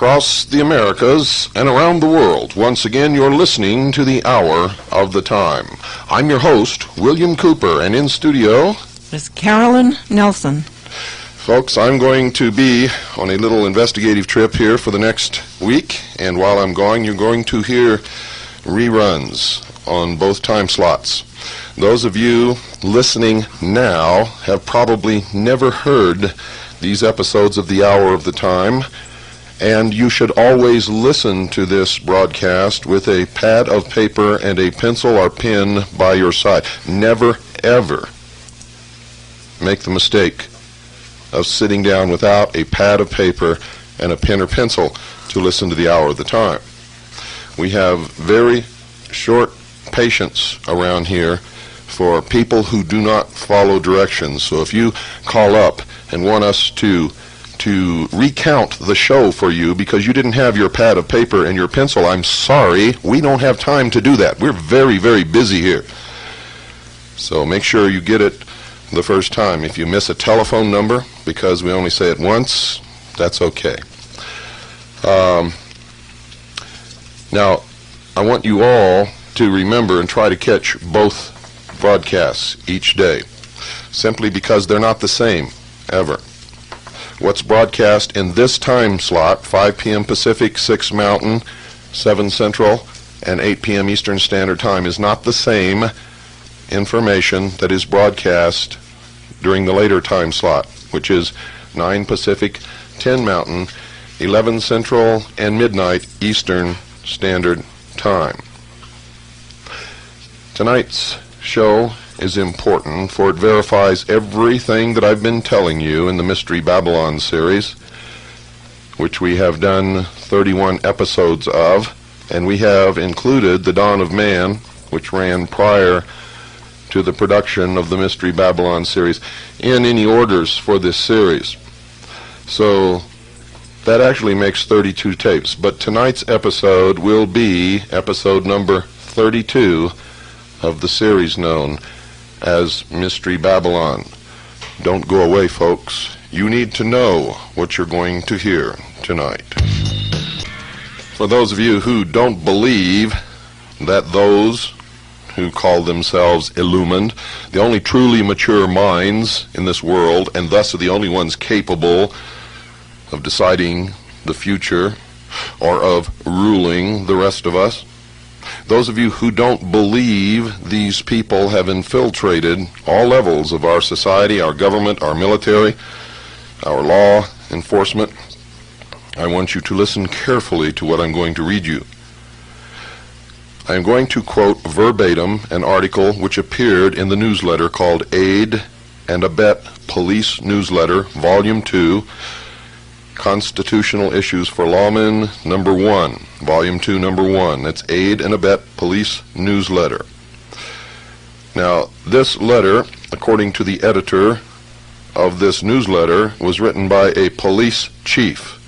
across the Americas and around the world. Once again, you're listening to the Hour of the Time. I'm your host, William Cooper, and in studio, Miss Carolyn Nelson. Folks, I'm going to be on a little investigative trip here for the next week, and while I'm going, you're going to hear reruns on both time slots. Those of you listening now have probably never heard these episodes of the Hour of the Time, and you should always listen to this broadcast with a pad of paper and a pencil or pen by your side. Never, ever make the mistake of sitting down without a pad of paper and a pen or pencil to listen to the Hour of the Time. We have very short patience around here for people who do not follow directions. So if you call up and want us to recount the show for you because you didn't have your pad of paper and your pencil, I'm sorry, we don't have time to do that. We're very, very busy here. So make sure you get it the first time. If you miss a telephone number because we only say it once, that's okay. Now, I want you all to remember and try to catch both broadcasts each day, simply because they're not the same, ever. What's broadcast in this time slot, 5 p.m. Pacific, 6 Mountain, 7 Central, and 8 p.m. Eastern Standard Time, is not the same information that is broadcast during the later time slot, which is 9 Pacific, 10 Mountain, 11 Central, and midnight Eastern Standard Time. Tonight's show is important, for it verifies everything that I've been telling you in the Mystery Babylon series, which we have done 31 episodes of, and we have included The Dawn of Man, which ran prior to the production of the Mystery Babylon series, in any orders for this series. So that actually makes 32 tapes, but tonight's episode will be episode number 32 of the series known as Mystery Babylon. Don't go away, folks. You need to know what you're going to hear tonight. For those of you who don't believe that those who call themselves illumined, the only truly mature minds in this world, and thus are the only ones capable of deciding the future or of ruling the rest of us, those of you who don't believe these people have infiltrated all levels of our society, our government, our military, our law enforcement, I want you to listen carefully to what I'm going to read you. I am going to quote verbatim an article which appeared in the newsletter called Aid and Abet Police Newsletter, Volume 2, Constitutional Issues for Lawmen, Number 1, Volume 2, Number 1. That's Aid and Abet Police Newsletter. Now, this letter, according to the editor of this newsletter, was written by a police chief.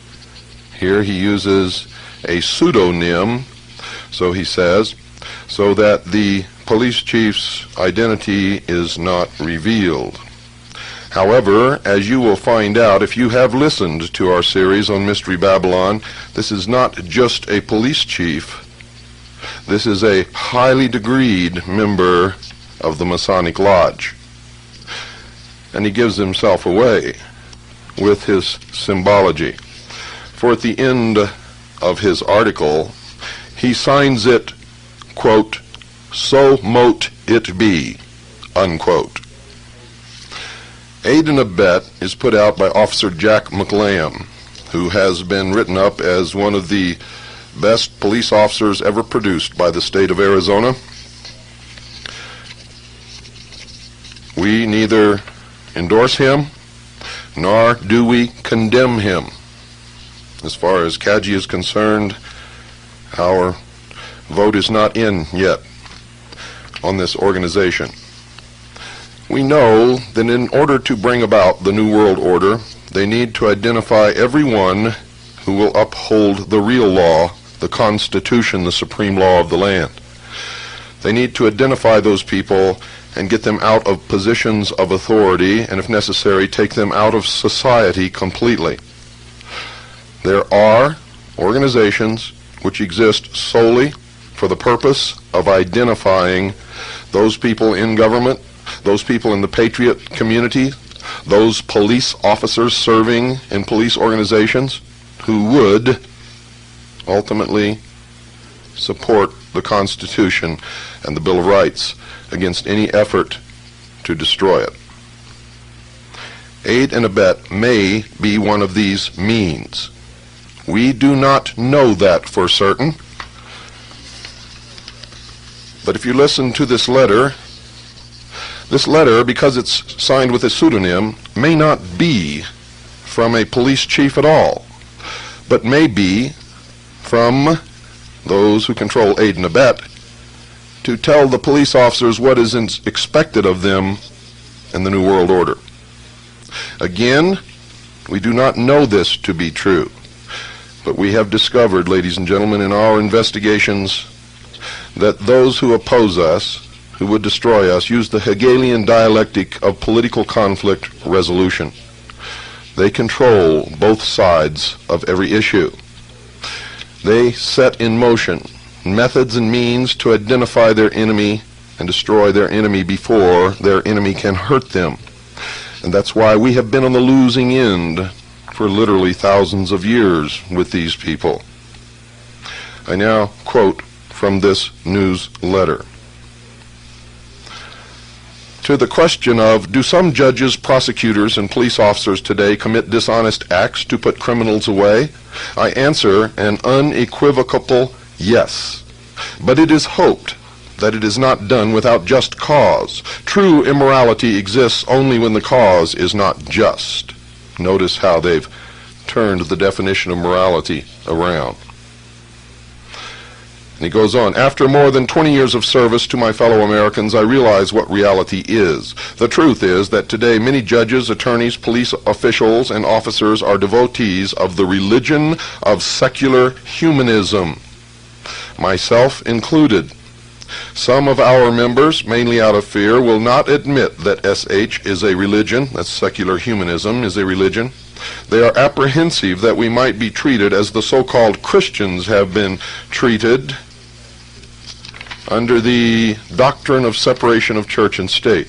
Here he uses a pseudonym, so he says, so that the police chief's identity is not revealed. However, as you will find out if you have listened to our series on Mystery Babylon, this is not just a police chief. This is a highly degreed member of the Masonic Lodge. And he gives himself away with his symbology. For at the end of his article, he signs it, quote, "So mote it be," unquote. Aid and Abet is put out by Officer Jack McLam, who has been written up as one of the best police officers ever produced by the state of Arizona. We neither endorse him nor do we condemn him. As far as Kaji is concerned, our vote is not in yet on this organization. We know that in order to bring about the New World Order, they need to identify everyone who will uphold the real law, the Constitution, the supreme law of the land. They need to identify those people and get them out of positions of authority, and if necessary, take them out of society completely. There are organizations which exist solely for the purpose of identifying those people in government, those people in the patriot community, those police officers serving in police organizations who would ultimately support the Constitution and the Bill of Rights against any effort to destroy it. Aid and abet may be one of these means. We do not know that for certain. But if you listen to this letter, because it's signed with a pseudonym, may not be from a police chief at all, but may be from those who control aid and abet to tell the police officers what is expected of them in the New World Order. Again, we do not know this to be true, but we have discovered, ladies and gentlemen, in our investigations that those who oppose us, who would destroy us, use the Hegelian dialectic of political conflict resolution. They control both sides of every issue. They set in motion methods and means to identify their enemy and destroy their enemy before their enemy can hurt them. And that's why we have been on the losing end for literally thousands of years with these people. I now quote from this newsletter. To the question of, do some judges, prosecutors, and police officers today commit dishonest acts to put criminals away? I answer an unequivocal yes. But it is hoped that it is not done without just cause. True immorality exists only when the cause is not just. Notice how they've turned the definition of morality around. And he goes on, after more than 20 years of service to my fellow Americans, I realize what reality is. The truth is that today many judges, attorneys, police officials, and officers are devotees of the religion of secular humanism, myself included. Some of our members, mainly out of fear, will not admit that SH is a religion, that secular humanism is a religion. They are apprehensive that we might be treated as the so-called Christians have been treated under the doctrine of separation of church and state.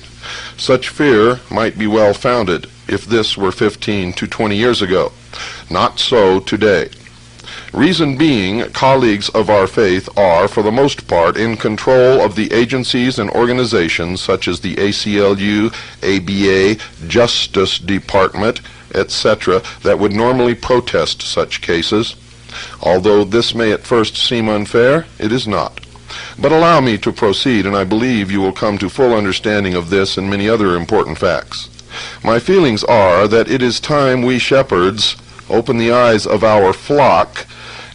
Such fear might be well founded if this were 15 to 20 years ago. Not so today. Reason being, colleagues of our faith are, for the most part, in control of the agencies and organizations such as the ACLU, ABA, Justice Department, etc., that would normally protest such cases. Although this may at first seem unfair, it is not. But allow me to proceed, and I believe you will come to full understanding of this and many other important facts. My feelings are that it is time we shepherds open the eyes of our flock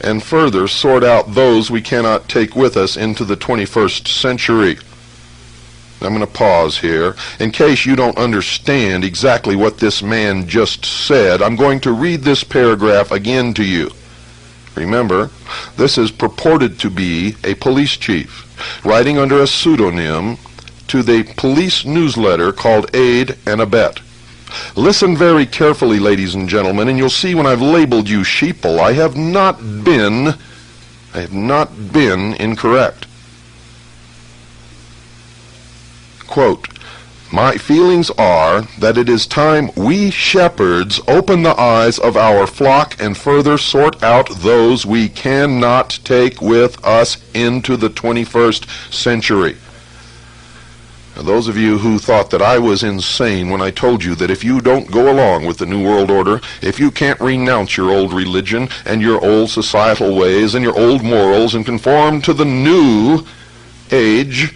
and further sort out those we cannot take with us into the 21st century. I'm going to pause here. In case you don't understand exactly what this man just said, I'm going to read this paragraph again to you. Remember, this is purported to be a police chief writing under a pseudonym to the police newsletter called Aid and Abet. Listen very carefully, ladies and gentlemen, and you'll see when I've labeled you sheeple, I have not been incorrect. Quote, my feelings are that it is time we shepherds open the eyes of our flock and further sort out those we cannot take with us into the 21st century. Now, those of you who thought that I was insane when I told you that if you don't go along with the New World Order, if you can't renounce your old religion and your old societal ways and your old morals and conform to the new age,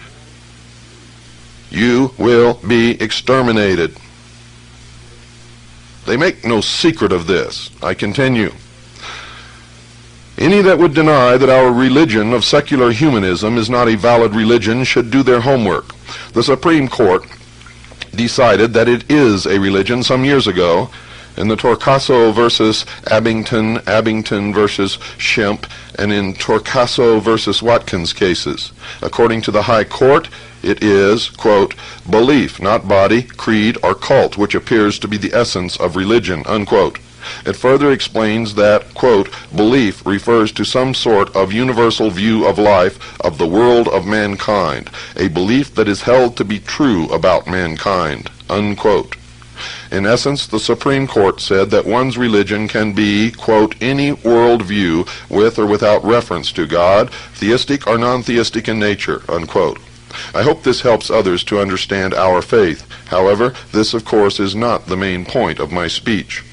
you will be exterminated. They make no secret of this. I continue. Any that would deny that our religion of secular humanism is not a valid religion should do their homework. The Supreme Court decided that it is a religion some years ago in the Torcaso versus Abington, Abington versus Shemp, and in Torcaso versus Watkins cases. According to the High Court, it is, quote, belief, not body, creed, or cult, which appears to be the essence of religion, unquote. It further explains that, quote, belief refers to some sort of universal view of life, of the world of mankind, a belief that is held to be true about mankind, unquote. In essence, the Supreme Court said that one's religion can be, quote, any worldview with or without reference to God, theistic or non-theistic in nature, unquote. I hope this helps others to understand our faith. However, this, of course, is not the main point of my speech.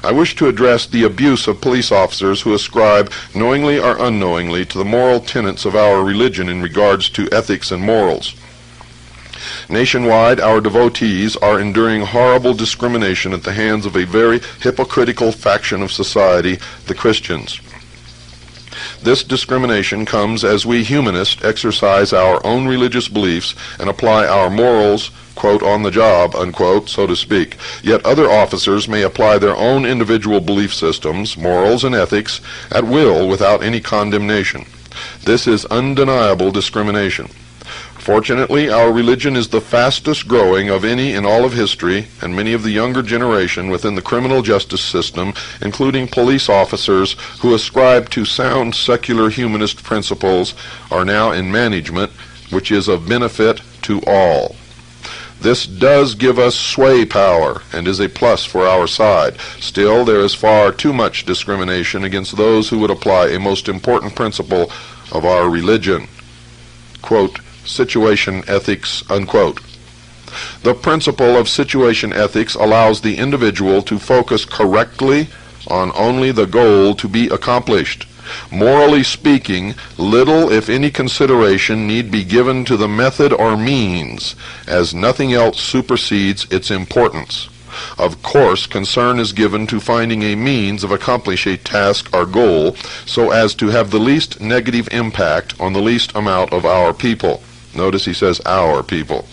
I wish to address the abuse of police officers who ascribe, knowingly or unknowingly, to the moral tenets of our religion in regards to ethics and morals. Nationwide, our devotees are enduring horrible discrimination at the hands of a very hypocritical faction of society, the Christians. This discrimination comes as we humanists exercise our own religious beliefs and apply our morals, quote, on the job, unquote, so to speak. Yet other officers may apply their own individual belief systems, morals, and ethics at will without any condemnation. This is undeniable discrimination. Fortunately, our religion is the fastest growing of any in all of history, and many of the younger generation within the criminal justice system, including police officers who ascribe to sound secular humanist principles, are now in management, which is of benefit to all. This does give us sway power and is a plus for our side. Still, there is far too much discrimination against those who would apply a most important principle of our religion, quote, situation ethics, unquote. The principle of situation ethics allows the individual to focus correctly on only the goal to be accomplished. Morally speaking, little, if any, consideration need be given to the method or means, as nothing else supersedes its importance. Of course, concern is given to finding a means of accomplishing a task or goal so as to have the least negative impact on the least amount of our people. Notice he says our people.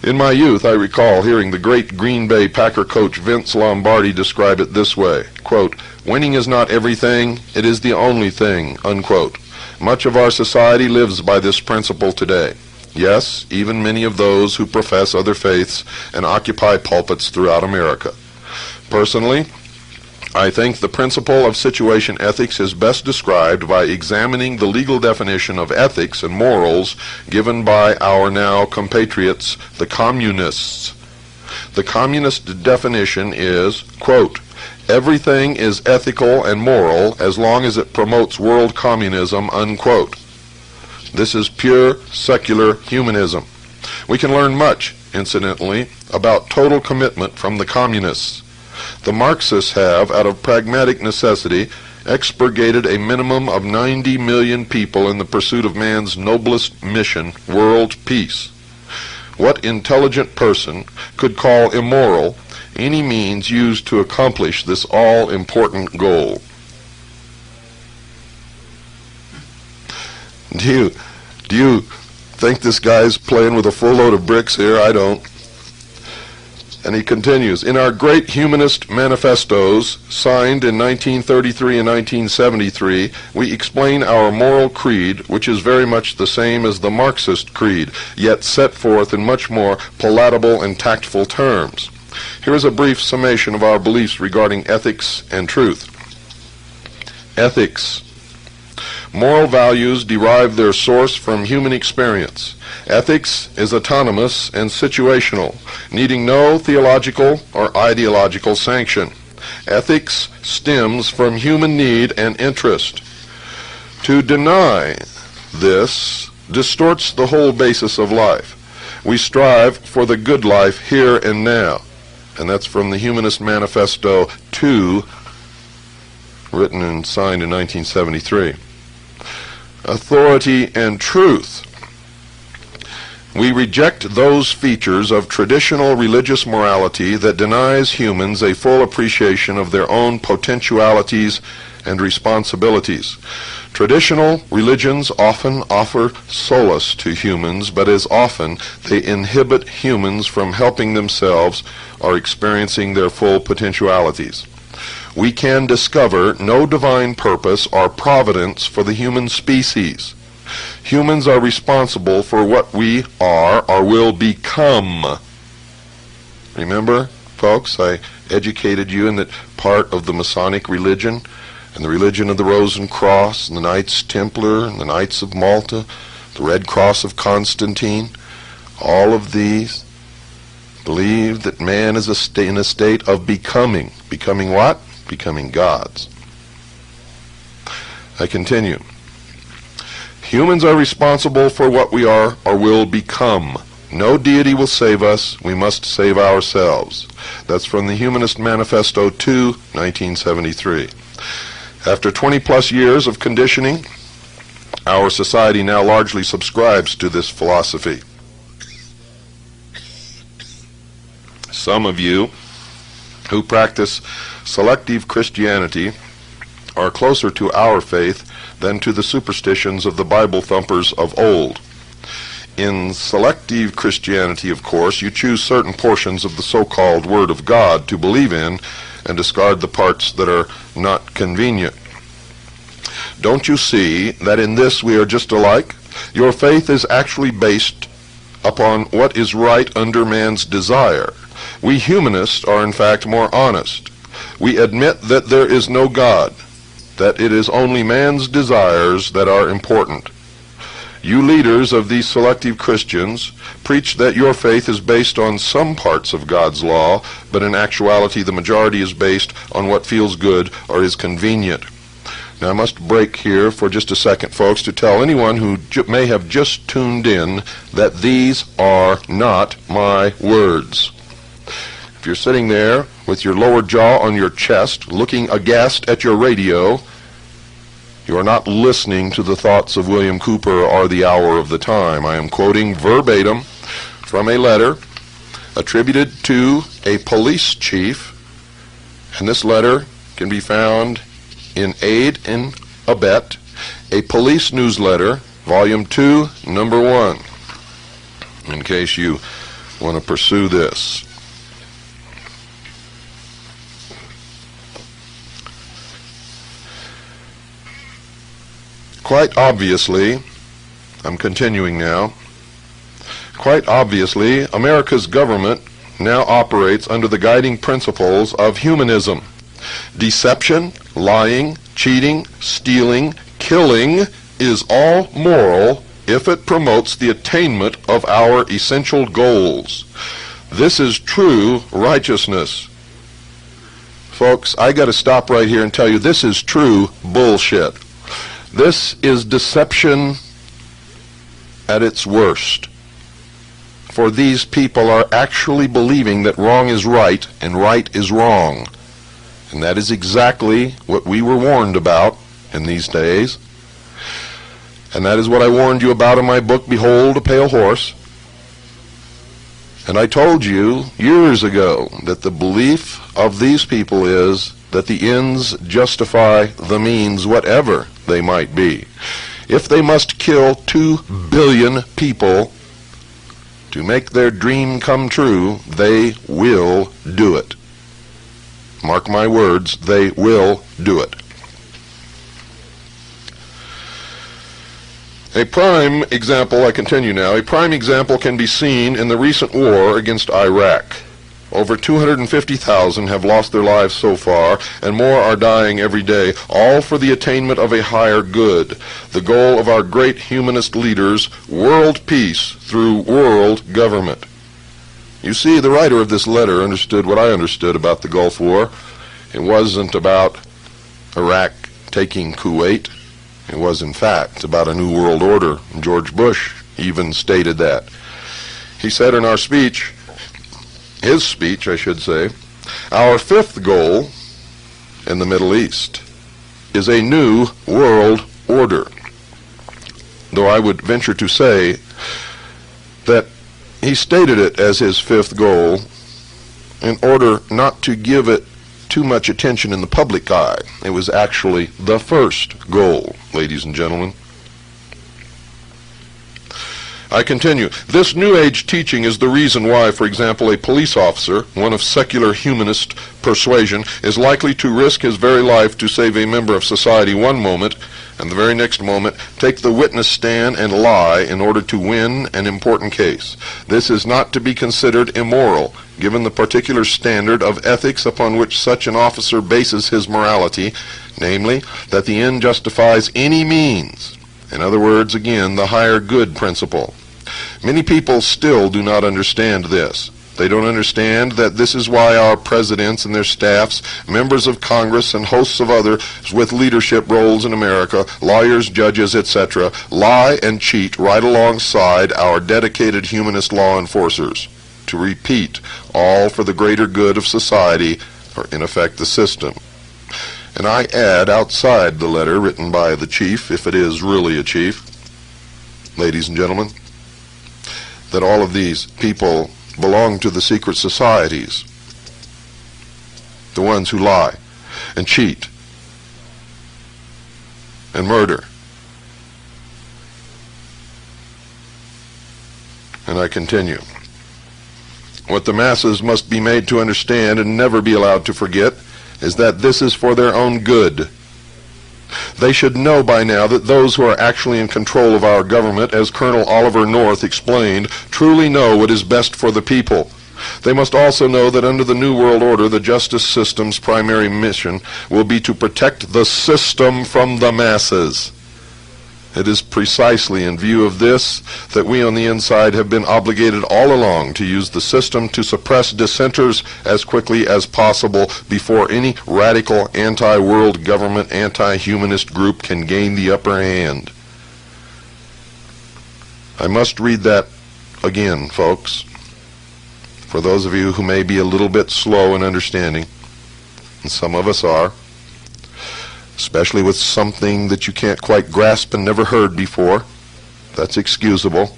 In my youth, I recall hearing the great Green Bay Packer coach Vince Lombardi describe it this way, quote, winning is not everything, it is the only thing, unquote. Much of our society lives by this principle today. Yes, even many of those who profess other faiths and occupy pulpits throughout America. Personally, I think the principle of situation ethics is best described by examining the legal definition of ethics and morals given by our now compatriots, the communists. The communist definition is, quote, everything is ethical and moral as long as it promotes world communism, unquote. This is pure secular humanism. We can learn much, incidentally, about total commitment from the communists. The Marxists have, out of pragmatic necessity, expurgated a minimum of 90 million people in the pursuit of man's noblest mission, world peace. What intelligent person could call immoral any means used to accomplish this all-important goal? Do you think this guy's playing with a full load of bricks here? I don't. And he continues, in our great humanist manifestos, signed in 1933 and 1973, we explain our moral creed, which is very much the same as the Marxist creed, yet set forth in much more palatable and tactful terms. Here is a brief summation of our beliefs regarding ethics and truth. Ethics. Moral values derive their source from human experience. Ethics is autonomous and situational, needing no theological or ideological sanction. Ethics stems from human need and interest. To deny this distorts the whole basis of life. We strive for the good life here and now. And that's from the Humanist Manifesto 2, written and signed in 1973. Authority and truth. We reject those features of traditional religious morality that denies humans a full appreciation of their own potentialities and responsibilities. Traditional religions often offer solace to humans, but as often they inhibit humans from helping themselves or experiencing their full potentialities. We can discover no divine purpose or providence for the human species. Humans are responsible for what we are or will become. Remember, folks, I educated you in that part of the Masonic religion and the religion of the Rose and Cross and the Knights Templar and the Knights of Malta, the Red Cross of Constantine, all of these believe that man is in a state of becoming. Becoming what? Becoming gods. I continue. Humans are responsible for what we are or will become. No deity will save us. We must save ourselves. That's from the Humanist Manifesto 2, 1973. After 20 plus years of conditioning, our society now largely subscribes to this philosophy. Some of you who practice selective Christianity are closer to our faith than to the superstitions of the Bible thumpers of old. In selective Christianity, of course, you choose certain portions of the so-called Word of God to believe in and discard the parts that are not convenient. Don't you see that in this we are just alike? Your faith is actually based upon what is right under man's desire. We humanists are in fact more honest. We admit that there is no God, that it is only man's desires that are important. You leaders of these selective Christians preach that your faith is based on some parts of God's law, but in actuality the majority is based on what feels good or is convenient. Now I must break here for just a second, folks, to tell anyone who may have just tuned in that these are not my words. If you're sitting there with your lower jaw on your chest, looking aghast at your radio, you are not listening to the thoughts of William Cooper or the Hour of the Time. I am quoting verbatim from a letter attributed to a police chief, and this letter can be found in Aid in Abet, a police newsletter, Volume 2, Number 1, in case you want to pursue this. Quite obviously, I'm continuing now, quite obviously, America's government now operates under the guiding principles of humanism. Deception, lying, cheating, stealing, killing is all moral if it promotes the attainment of our essential goals. This is true righteousness. Folks, I got to stop right here and tell you this is true bullshit. This is deception at its worst. For these people are actually believing that wrong is right and right is wrong. And that is exactly what we were warned about in these days. And that is what I warned you about in my book, Behold a Pale Horse. And I told you years ago that the belief of these people is that the ends justify the means, whatever they might be. If they must kill 2 billion people to make their dream come true, they will do it. Mark my words, they will do it. A prime example, I continue now, a prime example can be seen in the recent war against Iraq. Over 250,000 have lost their lives so far, and more are dying every day, all for the attainment of a higher good, the goal of our great humanist leaders, world peace through world government. You see, the writer of this letter understood what I understood about the Gulf War. It wasn't about Iraq taking Kuwait. It was, in fact, about a new world order. George Bush even stated that. He said in our speech, his speech, I should say, our fifth goal in the Middle East is a new world order. Though I would venture to say that he stated it as his fifth goal in order not to give it too much attention in the public eye. It was actually the first goal, ladies and gentlemen. I continue. This New Age teaching is the reason why, for example, a police officer, one of secular humanist persuasion, is likely to risk his very life to save a member of society one moment, and the very next moment take the witness stand and lie in order to win an important case. This is not to be considered immoral, given the particular standard of ethics upon which such an officer bases his morality, namely, that the end justifies any means. In other words, again, the higher good principle. Many people still do not understand this. They don't understand that this is why our presidents and their staffs, members of Congress and hosts of others with leadership roles in America, lawyers, judges, etc., lie and cheat right alongside our dedicated humanist law enforcers. To repeat, all for the greater good of society, or in effect the system. And I add outside the letter written by the chief, if it is really a chief, ladies and gentlemen, that all of these people belong to the secret societies, the ones who lie and cheat and murder. And I continue. What the masses must be made to understand and never be allowed to forget is that this is for their own good. They should know by now that those who are actually in control of our government, as Colonel Oliver North explained, truly know what is best for the people. They must also know that under the New World Order, the justice system's primary mission will be to protect the system from the masses. It is precisely in view of this that we on the inside have been obligated all along to use the system to suppress dissenters as quickly as possible before any radical anti-world government, anti-humanist group can gain the upper hand. I must read that again, folks, for those of you who may be a little bit slow in understanding, and some of us are, especially with something that you can't quite grasp and never heard before. That's excusable.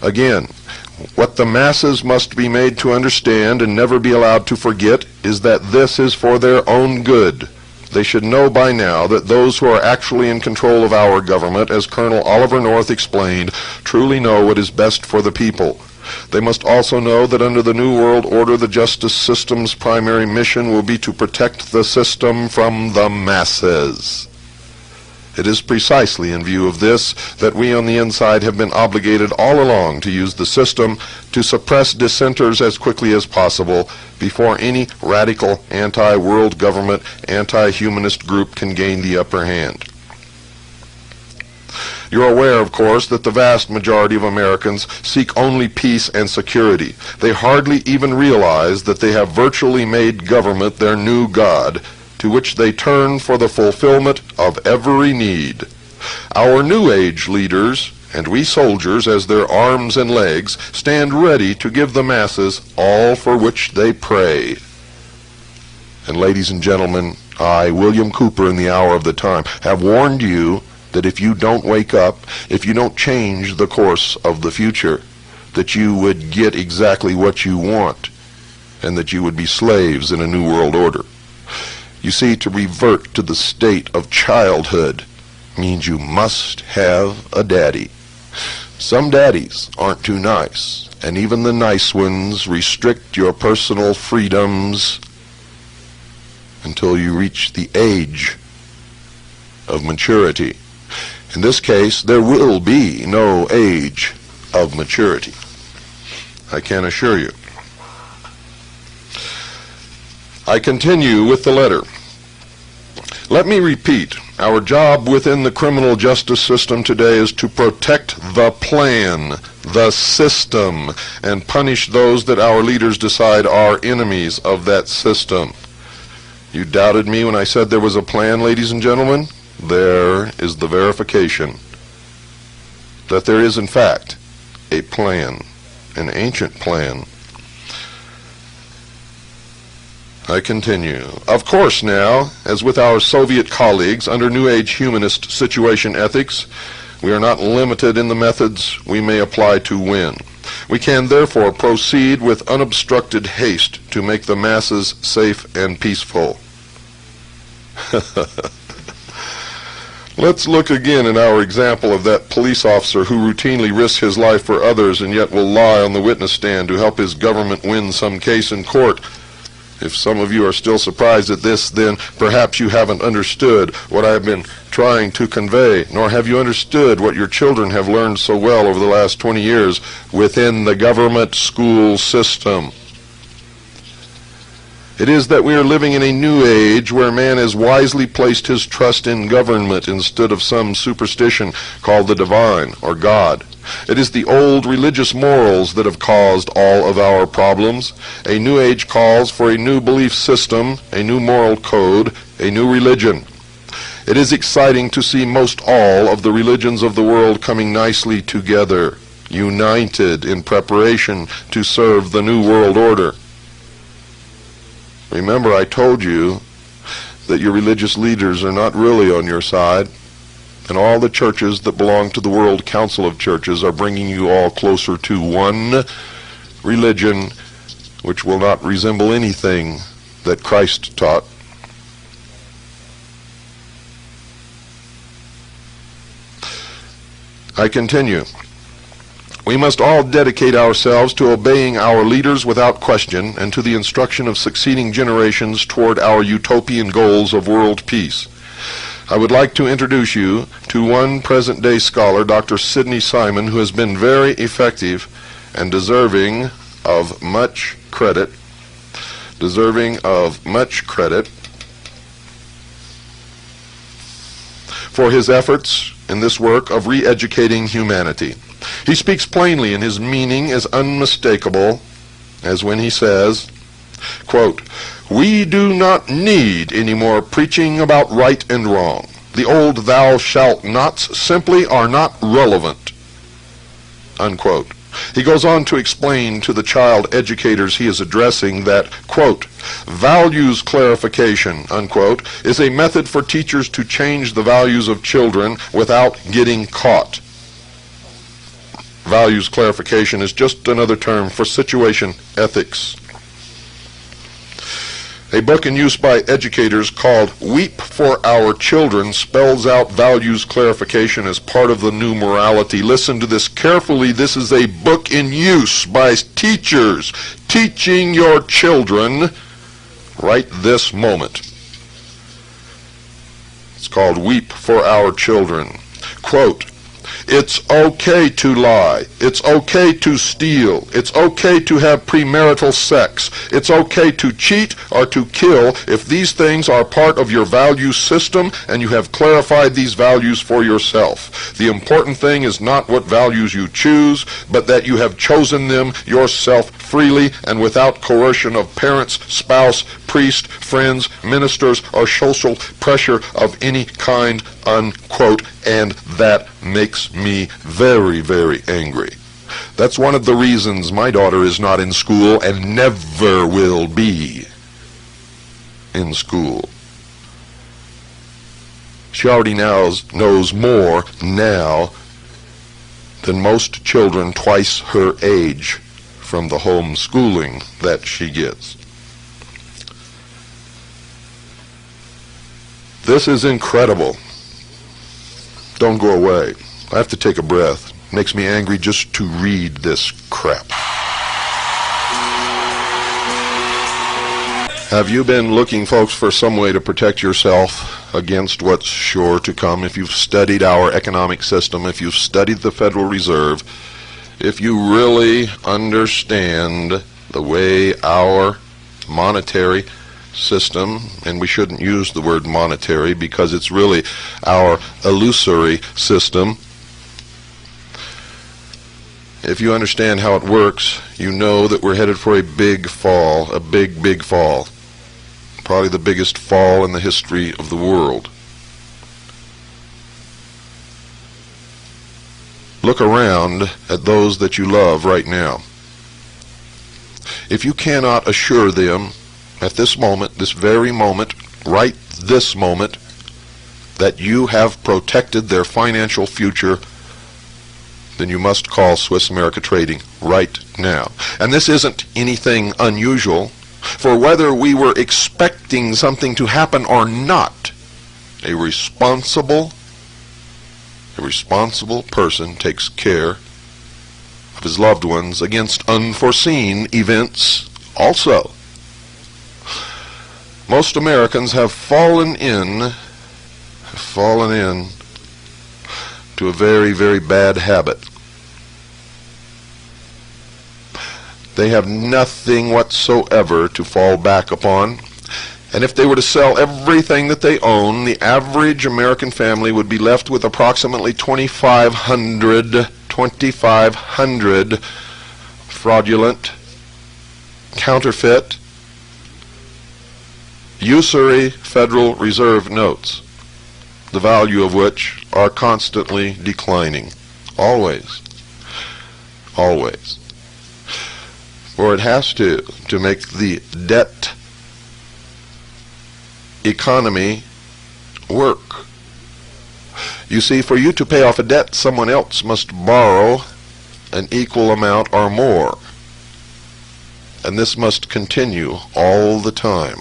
Again, what the masses must be made to understand and never be allowed to forget is that this is for their own good. They should know by now that those who are actually in control of our government, as Colonel Oliver North explained, truly know what is best for the people. They must also know that under the New World Order, the justice system's primary mission will be to protect the system from the masses. It is precisely in view of this that we on the inside have been obligated all along to use the system to suppress dissenters as quickly as possible before any radical anti-world government, anti-humanist group can gain the upper hand. You're aware, of course, that the vast majority of Americans seek only peace and security. They hardly even realize that they have virtually made government their new god, to which they turn for the fulfillment of every need. Our New Age leaders, and we soldiers as their arms and legs, stand ready to give the masses all for which they pray. And ladies and gentlemen, I, William Cooper, in the hour of the time, have warned you that if you don't wake up, if you don't change the course of the future, that you would get exactly what you want, and that you would be slaves in a new world order. You see, to revert to the state of childhood means you must have a daddy. Some daddies aren't too nice, and even the nice ones restrict your personal freedoms until you reach the age of maturity. In this case, there will be no age of maturity, I can assure you. I continue with the letter. Let me repeat, our job within the criminal justice system today is to protect the plan, the system, and punish those that our leaders decide are enemies of that system. You doubted me when I said there was a plan, ladies and gentlemen? There is the verification that there is, in fact, a plan, an ancient plan. I continue. Of course now, as with our Soviet colleagues under New Age humanist situation ethics, we are not limited in the methods we may apply to win. We can therefore proceed with unobstructed haste to make the masses safe and peaceful. Let's look again at our example of that police officer who routinely risks his life for others and yet will lie on the witness stand to help his government win some case in court. If some of you are still surprised at this, then perhaps you haven't understood what I have been trying to convey, nor have you understood what your children have learned so well over the last 20 years within the government school system. It is that we are living in a new age where man has wisely placed his trust in government instead of some superstition called the divine or God. It is the old religious morals that have caused all of our problems. A new age calls for a new belief system, a new moral code, a new religion. It is exciting to see most all of the religions of the world coming nicely together, united in preparation to serve the new world order. Remember, I told you that your religious leaders are not really on your side, and all the churches that belong to the World Council of Churches are bringing you all closer to one religion which will not resemble anything that Christ taught. I continue. We must all dedicate ourselves to obeying our leaders without question and to the instruction of succeeding generations toward our utopian goals of world peace. I would like to introduce you to one present-day scholar, Dr. Sidney Simon, who has been very effective and deserving of much credit. For his efforts in this work of re-educating humanity. He speaks plainly, and his meaning is unmistakable, as when he says, quote, "We do not need any more preaching about right and wrong. The old thou shalt nots simply are not relevant," unquote. He goes on to explain to the child educators he is addressing that, quote, "Values clarification," unquote, is a method for teachers to change the values of children without getting caught. Values clarification is just another term for situation ethics. A book in use by educators called Weep for Our Children spells out values clarification as part of the new morality. Listen to this carefully. This is a book in use by teachers teaching your children right this moment. It's called Weep for Our Children. Quote, "It's okay to lie. It's okay to steal. It's okay to have premarital sex. It's okay to cheat or to kill if these things are part of your value system and you have clarified these values for yourself. The important thing is not what values you choose, but that you have chosen them yourself freely and without coercion of parents, spouse, priest, friends, ministers, or social pressure of any kind," unquote. And that makes me very, very angry. That's one of the reasons my daughter is not in school and never will be in school. She already knows more now than most children twice her age from the homeschooling that she gets. This is incredible. Don't go away. I have to take a breath. It makes me angry just to read this crap. Have you been looking, folks, for some way to protect yourself against what's sure to come? If you've studied our economic system, if you've studied the Federal Reserve, if you really understand the way our monetary system, and we shouldn't use the word monetary because it's really our illusory system. If you understand how it works, you know that we're headed for a big fall, a big, big fall. Probably the biggest fall in the history of the world. Look around at those that you love right now. If you cannot assure them at this moment, this very moment, right this moment, that you have protected their financial future, then you must call Swiss America Trading right now. And this isn't anything unusual, for whether we were expecting something to happen or not, a responsible A responsible person takes care of his loved ones against unforeseen events also. Most Americans have fallen in to a very, very bad habit. They have nothing whatsoever to fall back upon. And if they were to sell everything that they own, the average American family would be left with approximately 2,500 fraudulent, counterfeit, usury Federal Reserve notes, the value of which are constantly declining. Always. Always. For it has to make the debt economy work. You see, for you to pay off a debt, someone else must borrow an equal amount or more. And this must continue all the time.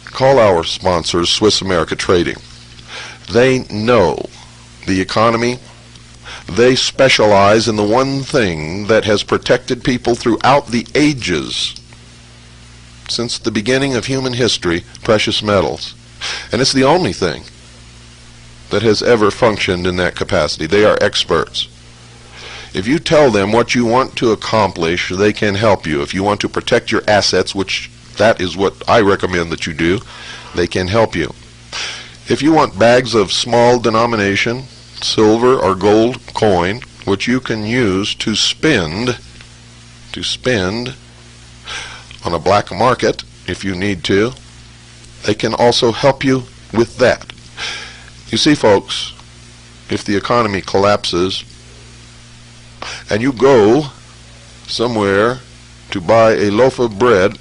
Call our sponsors, Swiss America Trading. They know the economy. They specialize in the one thing that has protected people throughout the ages, since the beginning of human history, precious metals. And it's the only thing that has ever functioned in that capacity. They are experts. If you tell them what you want to accomplish, they can help you. If you want to protect your assets, which that is what I recommend that you do, they can help you. If you want bags of small denomination, silver or gold coin, which you can use to spend on a black market if you need to, they can also help you with that. You see, folks, if the economy collapses and you go somewhere to buy a loaf of bread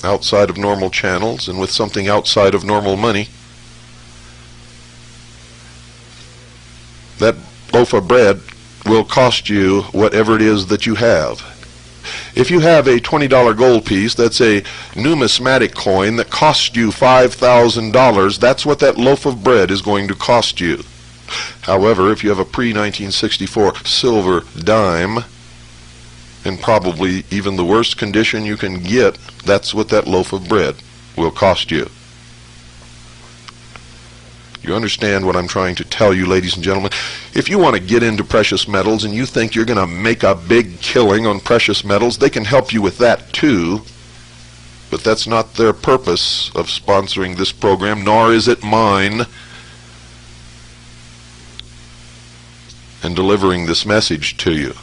outside of normal channels and with something outside of normal money, that loaf of bread will cost you whatever it is that you have. If you have a $20 gold piece, that's a numismatic coin that costs you $5,000, that's what that loaf of bread is going to cost you. However, if you have a pre-1964 silver dime, in probably even the worst condition you can get, that's what that loaf of bread will cost you. You understand what I'm trying to tell you, ladies and gentlemen? If you want to get into precious metals and you think you're going to make a big killing on precious metals, they can help you with that too. But that's not their purpose of sponsoring this program, nor is it mine and delivering this message to you.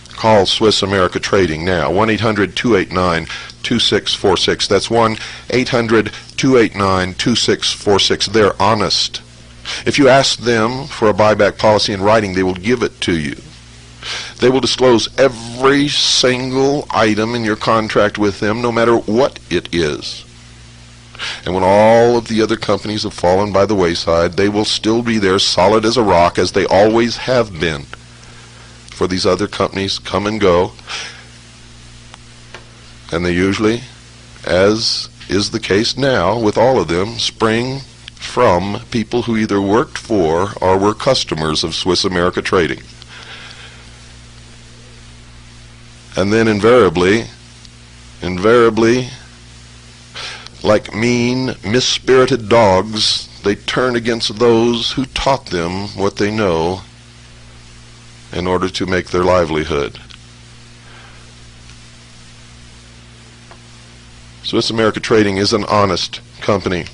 Call Swiss America Trading now, 1-800-289-2646. That's 1-800-289-2646. They're honest. If you ask them for a buyback policy in writing, they will give it to you. They will disclose every single item in your contract with them, no matter what it is. And when all of the other companies have fallen by the wayside, they will still be there solid as a rock, as they always have been. For these other companies come and go, and they usually, as is the case now with all of them, spring from people who either worked for or were customers of Swiss America Trading. And then invariably, like mean, misspirited dogs, they turn against those who taught them what they know in order to make their livelihood. Swiss America Trading is an honest company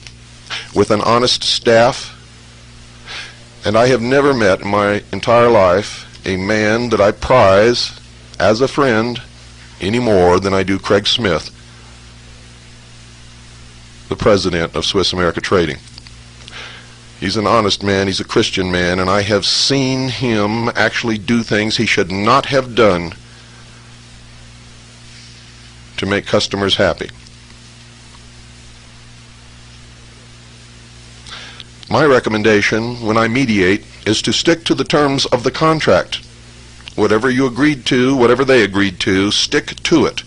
with an honest staff, and I have never met in my entire life a man that I prize as a friend any more than I do Craig Smith, the president of Swiss America Trading. He's an honest man, he's a Christian man, and I have seen him actually do things he should not have done to make customers happy. My recommendation when I mediate is to stick to the terms of the contract. Whatever you agreed to, whatever they agreed to, stick to it.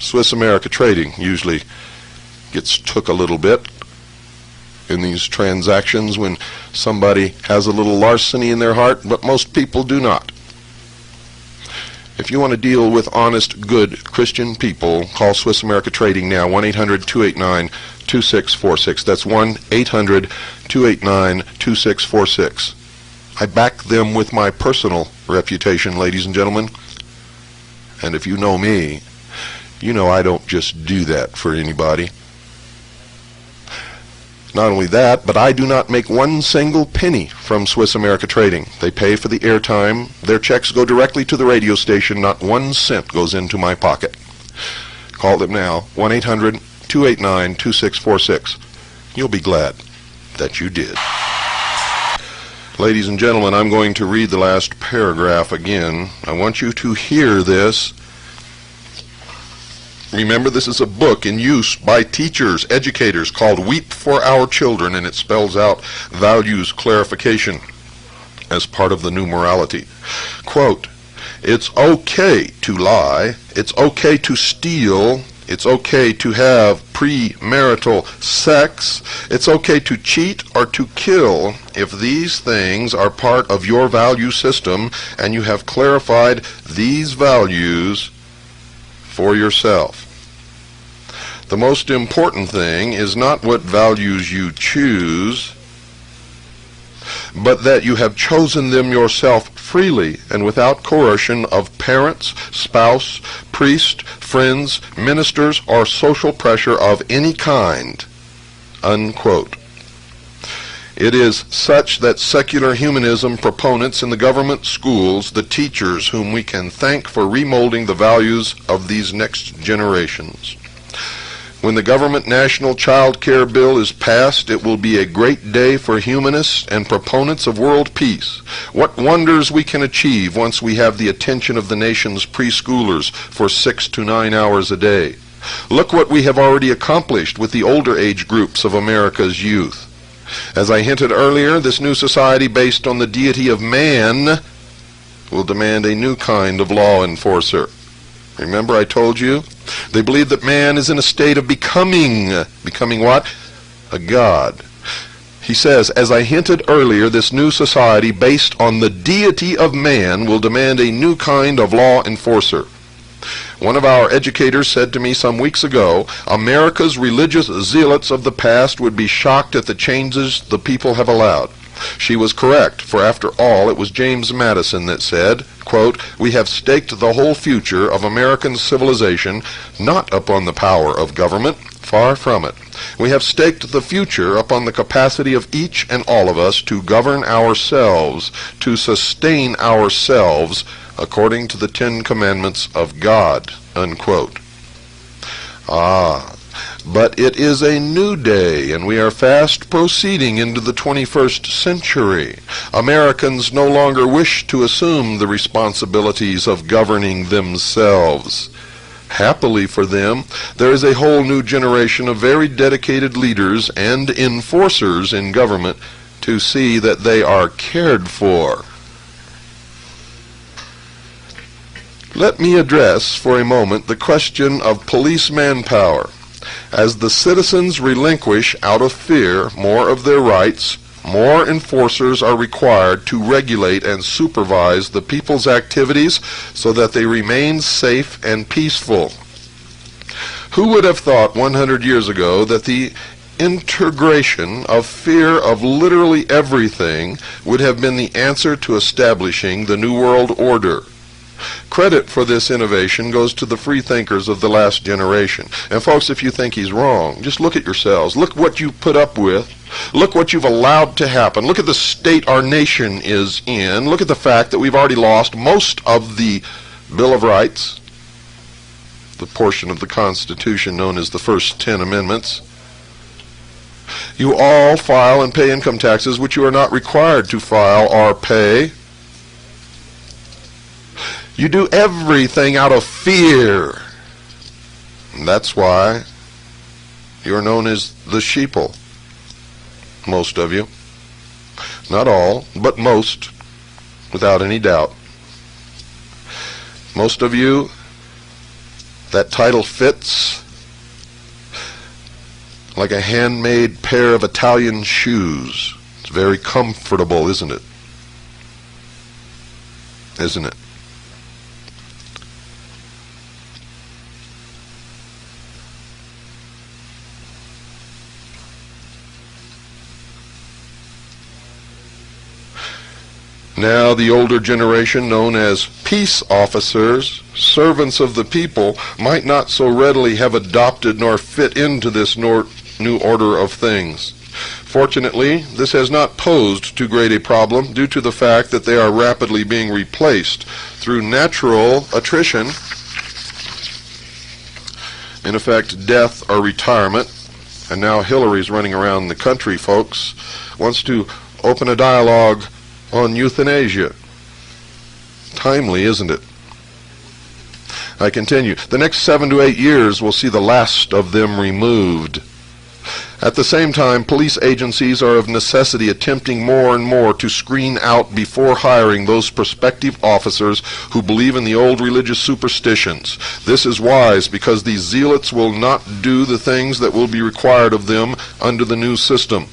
Swiss America Trading usually gets took a little bit in these transactions when somebody has a little larceny in their heart, but most people do not. If you want to deal with honest, good Christian people, call Swiss America Trading now, 1-800-289-2646. That's 1-800-289-2646. I back them with my personal reputation, ladies and gentlemen. And if you know me, you know I don't just do that for anybody. Not only that, but I do not make one single penny from Swiss America Trading. They pay for the airtime. Their checks go directly to the radio station. Not 1 cent goes into my pocket. Call them now, 1-800-289-2646. You'll be glad that you did. Ladies and gentlemen, I'm going to read the last paragraph again. I want you to hear this. Remember, this is a book in use by teachers, educators, called Weep for Our Children, and it spells out values clarification as part of the new morality. Quote, "It's okay to lie, it's okay to steal, it's okay to have premarital sex, it's okay to cheat or to kill if these things are part of your value system and you have clarified these values for yourself. The most important thing is not what values you choose, but that you have chosen them yourself freely and without coercion of parents, spouse, priest, friends, ministers, or social pressure of any kind." Unquote. It is such that secular humanism proponents in the government schools, the teachers whom we can thank for remolding the values of these next generations. When the government national child care bill is passed, it will be a great day for humanists and proponents of world peace. What wonders we can achieve once we have the attention of the nation's preschoolers for 6 to 9 hours a day. Look what we have already accomplished with the older age groups of America's youth. As I hinted earlier, this new society based on the deity of man will demand a new kind of law enforcer. Remember I told you? They believe that man is in a state of becoming what? A god. He says, as I hinted earlier, this new society based on the deity of man will demand a new kind of law enforcer. One of our educators said to me some weeks ago, America's religious zealots of the past would be shocked at the changes the people have allowed. She was correct, for after all, it was James Madison that said, quote, "We have staked the whole future of American civilization not upon the power of government, far from it. We have staked the future upon the capacity of each and all of us to govern ourselves, to sustain ourselves according to the 10 Commandments of God," unquote. But it is a new day, and we are fast proceeding into the 21st century. Americans no longer wish to assume the responsibilities of governing themselves. Happily for them, there is a whole new generation of very dedicated leaders and enforcers in government to see that they are cared for. Let me address for a moment the question of police manpower. As the citizens relinquish out of fear more of their rights, more enforcers are required to regulate and supervise the people's activities so that they remain safe and peaceful. Who would have thought 100 years ago that the integration of fear of literally everything would have been the answer to establishing the New World Order? Credit for this innovation goes to the free thinkers of the last generation. And folks, if you think he's wrong, just look at yourselves. Look what you put up with. Look what you've allowed to happen. Look at the state our nation is in. Look at the fact that we've already lost most of the Bill of Rights, the portion of the Constitution known as the first 10 Amendments. You all file and pay income taxes which you are not required to file or pay. You do everything out of fear. And that's why you're known as the sheeple. Most of you. Not all, but most, without any doubt. Most of you That title fits like a handmade pair of Italian shoes. It's very comfortable, isn't it? Isn't it? Now the older generation, known as peace officers, servants of the people, might not so readily have adopted nor fit into this new order of things. Fortunately, this has not posed too great a problem due to the fact that they are rapidly being replaced through natural attrition, in effect death or retirement. And now Hillary's running around the country, folks, wants to open a dialogue on euthanasia. Timely, isn't it? I continue. The next 7 to 8 years will see the last of them removed. At the same time, police agencies are of necessity attempting more and more to screen out before hiring those prospective officers who believe in the old religious superstitions. This is wise because these zealots will not do the things that will be required of them under the new system.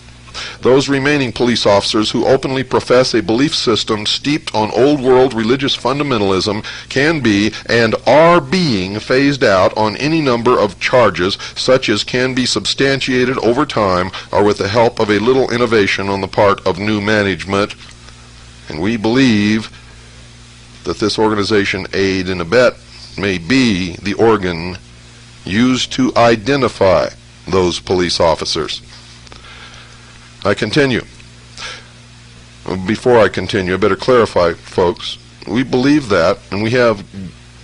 Those remaining police officers who openly profess a belief system steeped on old world religious fundamentalism can be and are being phased out on any number of charges such as can be substantiated over time or with the help of a little innovation on the part of new management. And we believe that this organization, Aid and Abet, may be the organ used to identify those police officers. I continue. Before I continue, I better clarify, folks. We believe that, and we have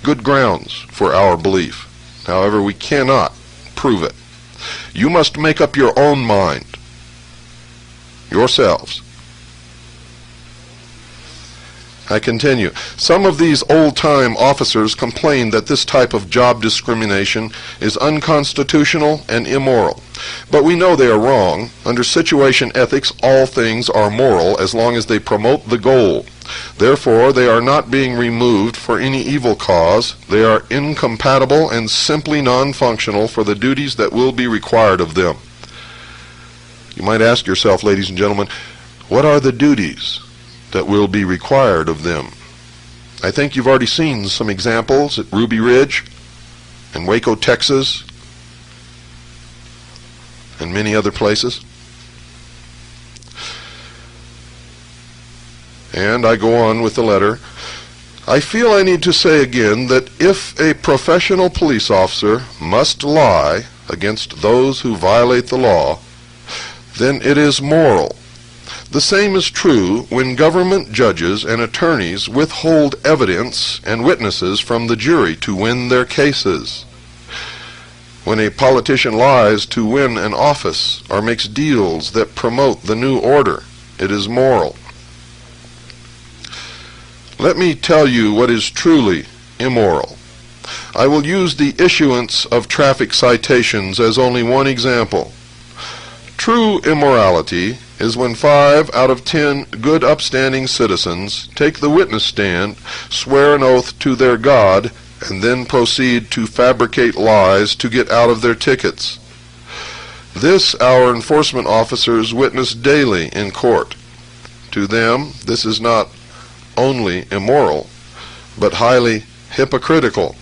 good grounds for our belief. However, we cannot prove it. You must make up your own mind, yourselves. I continue. Some of these old-time officers complain that this type of job discrimination is unconstitutional and immoral. But we know they are wrong. Under situation ethics, all things are moral as long as they promote the goal. Therefore, they are not being removed for any evil cause. They are incompatible and simply non-functional for the duties that will be required of them. You might ask yourself, ladies and gentlemen, what are the duties that will be required of them? I think you've already seen some examples at Ruby Ridge and Waco, Texas, and many other places. And I go on with the letter. I feel I need to say again that if a professional police officer must lie against those who violate the law, then it is moral. The same is true when government judges and attorneys withhold evidence and witnesses from the jury to win their cases. When a politician lies to win an office or makes deals that promote the new order, it is moral. Let me tell you what is truly immoral. I will use the issuance of traffic citations as only one example. True immorality is when 5 out of 10 good upstanding citizens take the witness stand, swear an oath to their God, and then proceed to fabricate lies to get out of their tickets. This our enforcement officers witness daily in court. To them, this is not only immoral, but highly hypocritical.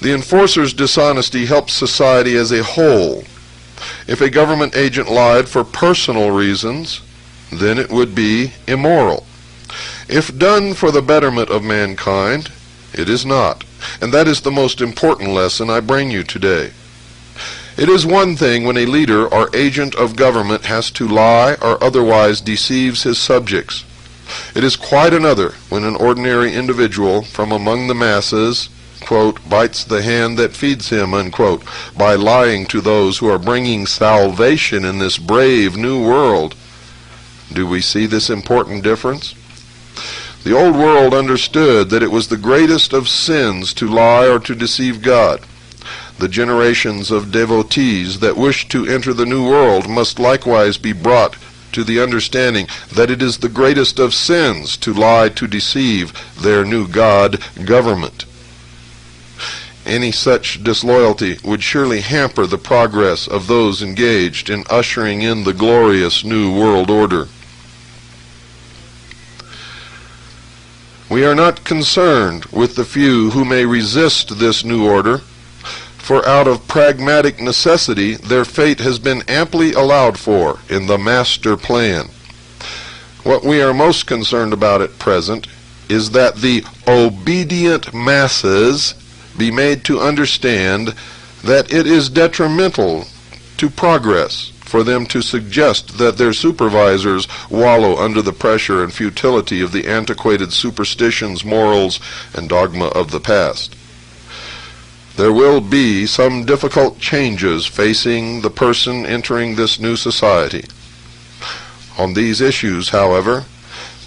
The enforcer's dishonesty helps society as a whole. If a government agent lied for personal reasons, then it would be immoral. If done for the betterment of mankind, it is not. And that is the most important lesson I bring you today. It is one thing when a leader or agent of government has to lie or otherwise deceives his subjects. It is quite another when an ordinary individual from among the masses, quote, bites the hand that feeds him, unquote, by lying to those who are bringing salvation in this brave new world. Do we see this important difference? The old world understood that it was the greatest of sins to lie or to deceive God. The generations of devotees that wish to enter the new world must likewise be brought to the understanding that it is the greatest of sins to lie to deceive their new God government. Any such disloyalty would surely hamper the progress of those engaged in ushering in the glorious New World Order. We are not concerned with the few who may resist this new order, for out of pragmatic necessity their fate has been amply allowed for in the master plan. What we are most concerned about at present is that the obedient masses be made to understand that it is detrimental to progress for them to suggest that their supervisors wallow under the pressure and futility of the antiquated superstitions, morals, and dogma of the past. There will be some difficult changes facing the person entering this new society. On these issues, however,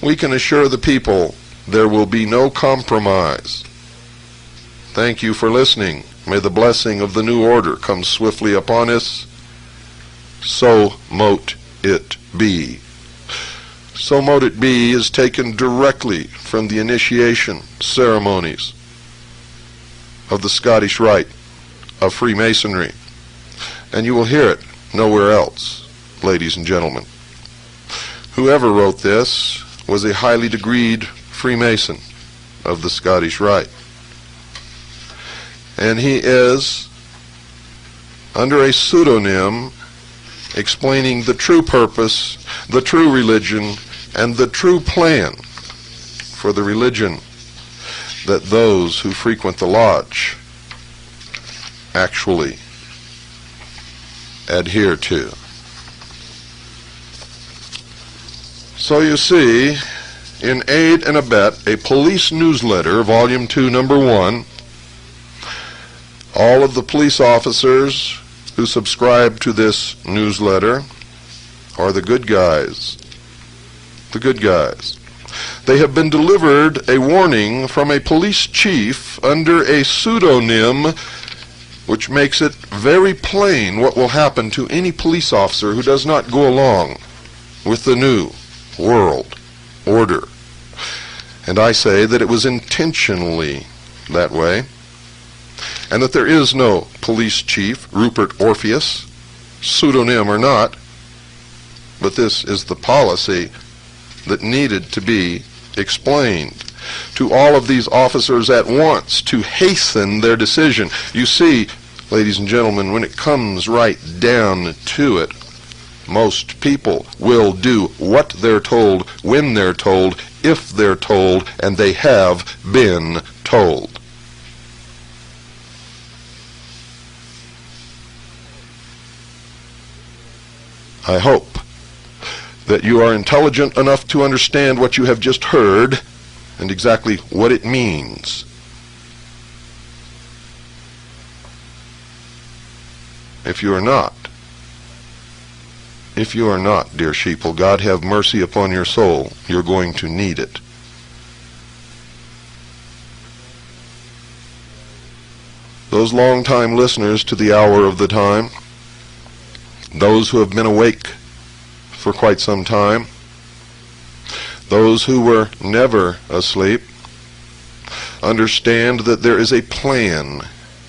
we can assure the people there will be no compromise. Thank you for listening. May the blessing of the new order come swiftly upon us. So mote it be. So mote it be is taken directly from the initiation ceremonies of the Scottish Rite of Freemasonry, and you will hear it nowhere else, ladies and gentlemen. Whoever wrote this was a highly degreed Freemason of the Scottish Rite, and he is, under a pseudonym, explaining the true purpose, the true religion, and the true plan for the religion that those who frequent the lodge actually adhere to. So you see, in Aid and Abet, a police newsletter, Volume 2, Number 1, all of the police officers who subscribe to this newsletter are the good guys. The good guys. They have been delivered a warning from a police chief under a pseudonym, which makes it very plain what will happen to any police officer who does not go along with the new world order. And I say that it was intentionally that way, and that there is no police chief, Rupert Orpheus, pseudonym or not, but this is the policy that needed to be explained to all of these officers at once to hasten their decision. You see, ladies and gentlemen, when it comes right down to it, most people will do what they're told, when they're told, if they're told, and they have been told. I hope that you are intelligent enough to understand what you have just heard and exactly what it means. If you are not, dear sheeple, God have mercy upon your soul. You're going to need it. Those long-time listeners to the hour of the time, those who have been awake for quite some time, those who were never asleep, understand that there is a plan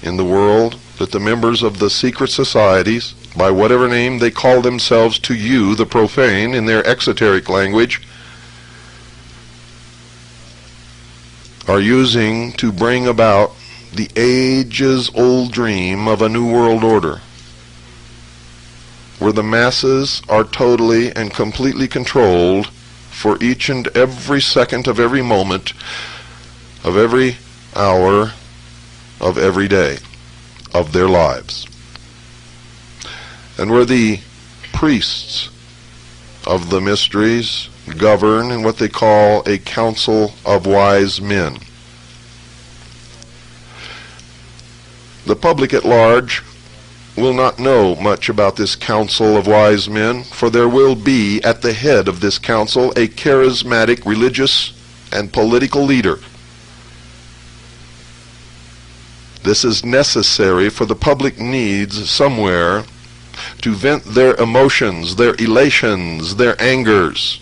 in the world that the members of the secret societies, by whatever name they call themselves to you, the profane, in their exoteric language, are using to bring about the ages-old dream of a new world order, where the masses are totally and completely controlled for each and every second of every moment, of every hour, of every day of their lives. And where the priests of the mysteries govern in what they call a council of wise men. The public at large will not know much about this council of wise men, for there will be at the head of this council a charismatic religious and political leader. This is necessary, for the public needs somewhere to vent their emotions, their elations, their angers.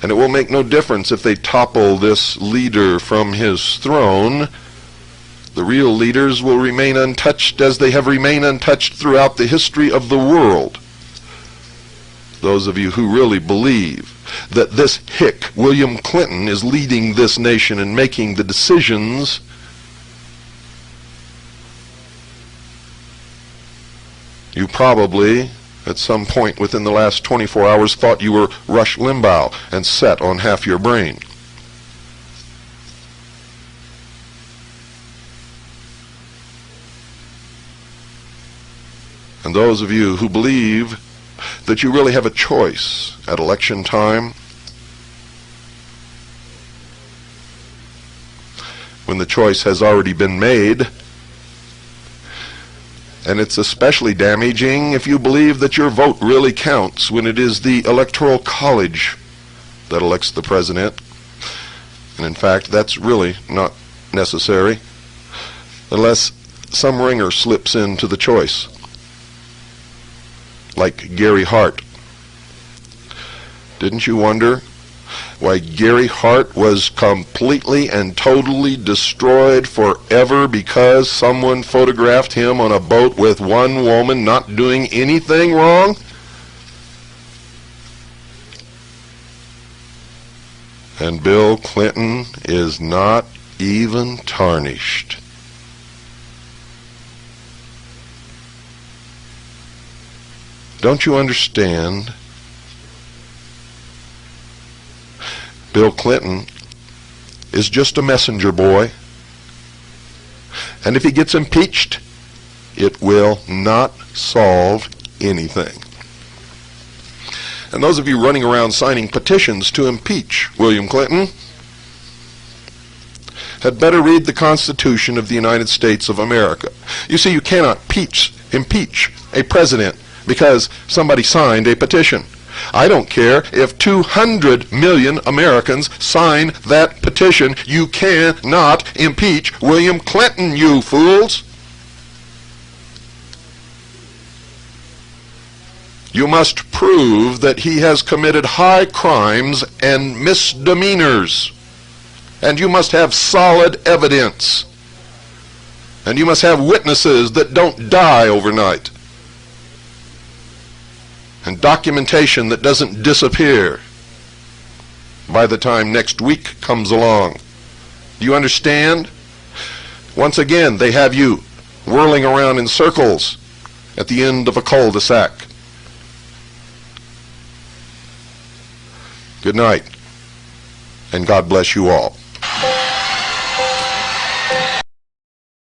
And it will make no difference if they topple this leader from his throne. The real leaders will remain untouched as they have remained untouched throughout the history of the world. Those of you who really believe that this hick, William Clinton, is leading this nation and making the decisions, you probably, at some point within the last 24 hours, thought you were Rush Limbaugh and set on half your brain. And those of you who believe that you really have a choice at election time, when the choice has already been made, and it's especially damaging if you believe that your vote really counts when it is the Electoral College that elects the president. And in fact, that's really not necessary unless some ringer slips into the choice, like Gary Hart. Didn't you wonder why Gary Hart was completely and totally destroyed forever because someone photographed him on a boat with one woman not doing anything wrong? And Bill Clinton is not even tarnished. Don't you understand? Bill Clinton is just a messenger boy. And if he gets impeached, it will not solve anything. And those of you running around signing petitions to impeach William Clinton had better read the Constitution of the United States of America. You see, you cannot impeach a president because somebody signed a petition. I don't care if 200 million Americans sign that petition. You cannot impeach William Clinton, you fools. You must prove that he has committed high crimes and misdemeanors. And you must have solid evidence. And you must have witnesses that don't die overnight. And documentation that doesn't disappear by the time next week comes along. Do you understand? Once again, they have you whirling around in circles at the end of a cul-de-sac. Good night, and God bless you all.